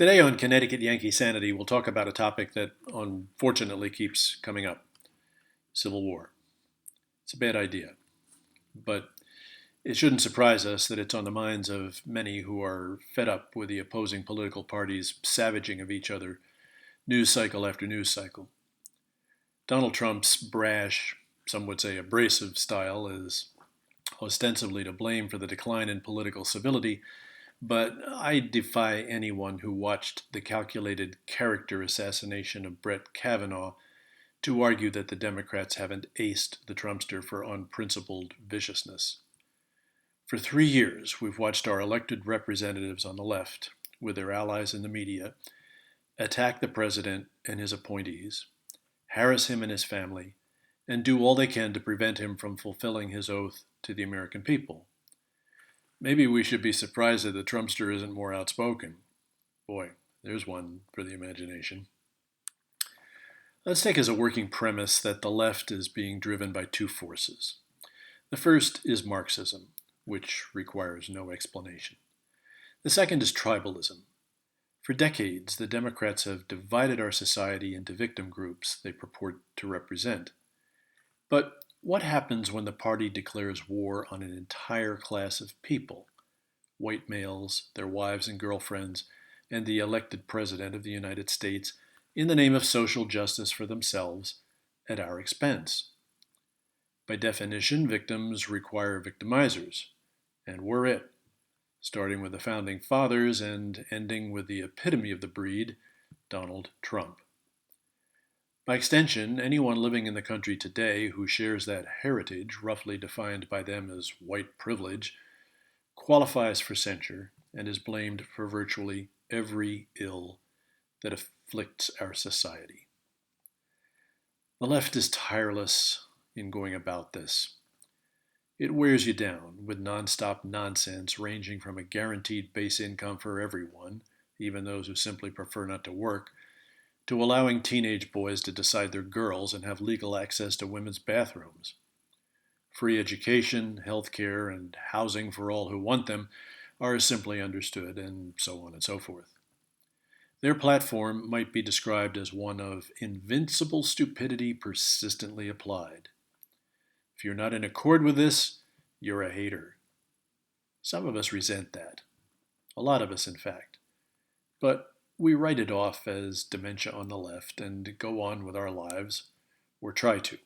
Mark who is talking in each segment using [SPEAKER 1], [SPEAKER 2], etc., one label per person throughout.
[SPEAKER 1] Today on Connecticut Yankee Sanity, we'll talk about a topic that unfortunately keeps coming up: Civil War. It's a bad idea, but it shouldn't surprise us that it's on the minds of many who are fed up with the opposing political parties savaging of each other news cycle after news cycle. Donald Trump's brash, some would say abrasive style is ostensibly to blame for the decline in political civility, but I defy anyone who watched the calculated character assassination of Brett Kavanaugh to argue that the Democrats haven't aced the Trumpster for unprincipled viciousness. For 3 years, we've watched our elected representatives on the left, with their allies in the media, attack the president and his appointees, harass him and his family, and do all they can to prevent him from fulfilling his oath to the American people. Maybe we should be surprised that the Trumpster isn't more outspoken. Boy, there's one for the imagination. Let's take as a working premise that the left is being driven by two forces. The first is Marxism, which requires no explanation. The second is tribalism. For decades, the Democrats have divided our society into victim groups they purport to represent. But what happens when the party declares war on an entire class of people? White males, their wives and girlfriends, and the elected President of the United States in the name of social justice for themselves at our expense. By definition, victims require victimizers, and we're it, starting with the Founding Fathers and ending with the epitome of the breed, Donald Trump. By extension, anyone living in the country today who shares that heritage, roughly defined by them as white privilege, qualifies for censure and is blamed for virtually every ill that afflicts our society. The left is tireless in going about this. It wears you down with nonstop nonsense ranging from a guaranteed base income for everyone, even those who simply prefer not to work, to allowing teenage boys to decide they're girls and have legal access to women's bathrooms. Free education, health care, and housing for all who want them are simply understood, and so on and so forth. Their platform might be described as one of invincible stupidity persistently applied. If you're not in accord with this, you're a hater. Some of us resent that. A lot of us, in fact. But we write it off as dementia on the left and go on with our lives, or try to.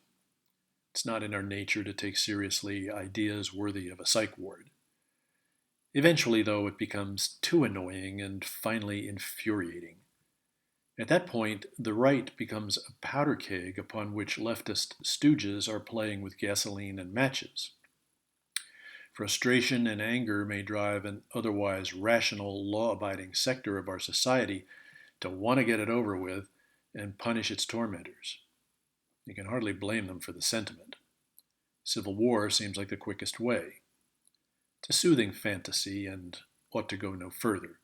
[SPEAKER 1] It's not in our nature to take seriously ideas worthy of a psych ward. Eventually, though, it becomes too annoying and finally infuriating. At that point, the right becomes a powder keg upon which leftist stooges are playing with gasoline and matches. Frustration and anger may drive an otherwise rational, law-abiding sector of our society to want to get it over with and punish its tormentors. You can hardly blame them for the sentiment. Civil war seems like the quickest way. It's a soothing fantasy and ought to go no further.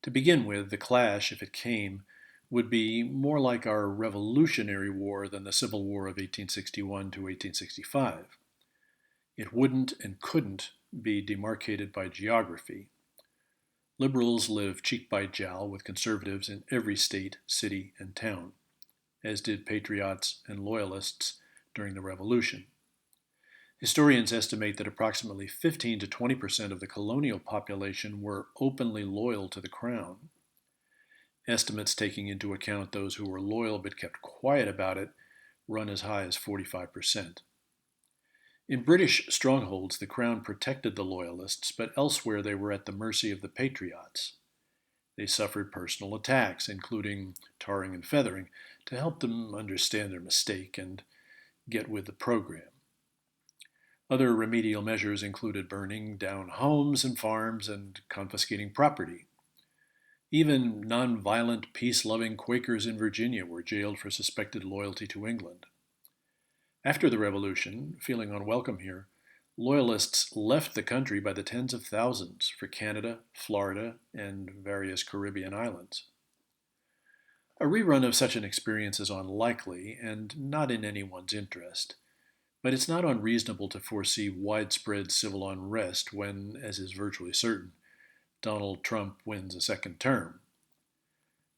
[SPEAKER 1] To begin with, the clash, if it came, would be more like our Revolutionary War than the Civil War of 1861 to 1865. It wouldn't and couldn't be demarcated by geography. Liberals live cheek by jowl with conservatives in every state, city, and town, as did patriots and loyalists during the Revolution. Historians estimate that approximately 15 to 20% of the colonial population were openly loyal to the crown. Estimates taking into account those who were loyal but kept quiet about it run as high as 45%. In British strongholds, the crown protected the loyalists, but elsewhere they were at the mercy of the patriots. They suffered personal attacks, including tarring and feathering, to help them understand their mistake and get with the program. Other remedial measures included burning down homes and farms and confiscating property. Even nonviolent, peace-loving Quakers in Virginia were jailed for suspected loyalty to England. After the Revolution, feeling unwelcome here, Loyalists left the country by the tens of thousands for Canada, Florida, and various Caribbean islands. A rerun of such an experience is unlikely and not in anyone's interest, but it's not unreasonable to foresee widespread civil unrest when, as is virtually certain, Donald Trump wins a second term.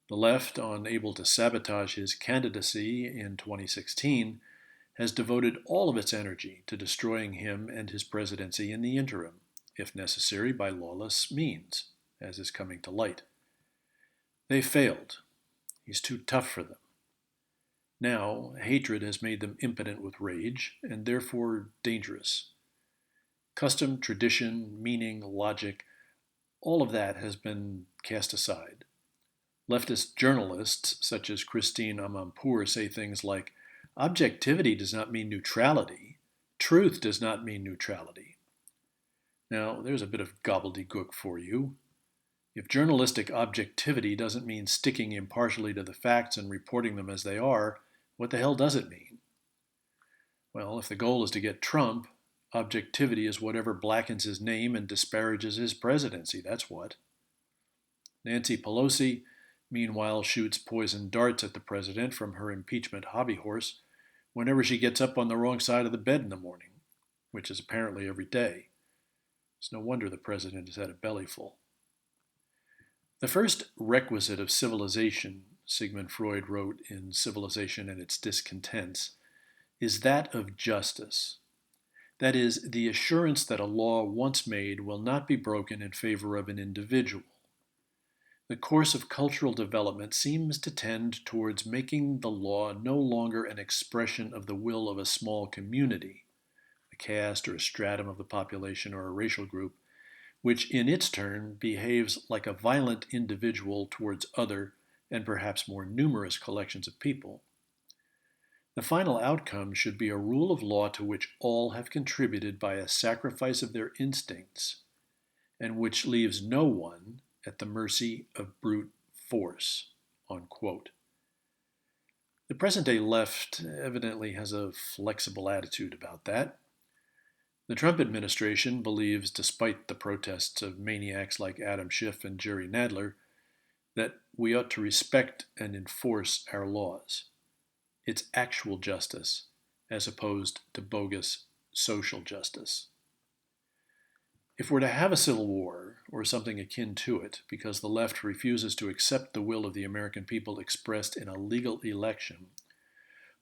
[SPEAKER 1] The left, unable to sabotage his candidacy in 2016, has devoted all of its energy to destroying him and his presidency in the interim, if necessary by lawless means, as is coming to light. They failed. He's too tough for them. Now, hatred has made them impotent with rage, and therefore dangerous. Custom, tradition, meaning, logic, all of that has been cast aside. Leftist journalists, such as Christine Amanpour, say things like, objectivity does not mean neutrality. Truth does not mean neutrality. Now, there's a bit of gobbledygook for you. If journalistic objectivity doesn't mean sticking impartially to the facts and reporting them as they are, what the hell does it mean? Well, if the goal is to get Trump, objectivity is whatever blackens his name and disparages his presidency. That's what. Nancy Pelosi, meanwhile, shoots poisoned darts at the president from her impeachment hobby horse whenever she gets up on the wrong side of the bed in the morning, which is apparently every day. It's no wonder the president has had a bellyful. The first requisite of civilization, Sigmund Freud wrote in Civilization and Its Discontents, is that of justice. That is, the assurance that a law once made will not be broken in favor of an individual. The course of cultural development seems to tend towards making the law no longer an expression of the will of a small community, a caste or a stratum of the population or a racial group, which in its turn behaves like a violent individual towards other and perhaps more numerous collections of people. The final outcome should be a rule of law to which all have contributed by a sacrifice of their instincts, and which leaves no one at the mercy of brute force." Unquote. The present-day left evidently has a flexible attitude about that. The Trump administration believes, despite the protests of maniacs like Adam Schiff and Jerry Nadler, that we ought to respect and enforce our laws. It's actual justice, as opposed to bogus social justice. If we're to have a civil war, or something akin to it, because the left refuses to accept the will of the American people expressed in a legal election,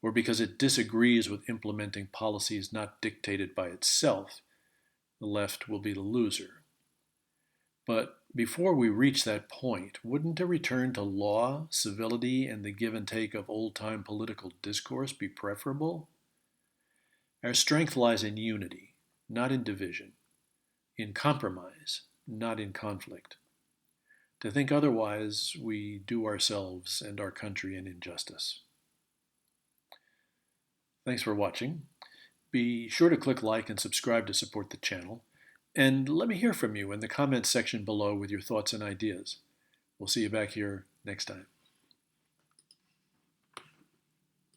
[SPEAKER 1] or because it disagrees with implementing policies not dictated by itself, the left will be the loser. But before we reach that point, wouldn't a return to law, civility, and the give and take of old-time political discourse be preferable? Our strength lies in unity, not in division, in compromise, not in conflict. To think otherwise, we do ourselves and our country an injustice. Thanks for watching. Be sure to click like and subscribe to support the channel. And let me hear from you in the comments section below with your thoughts and ideas. We'll see you back here next time.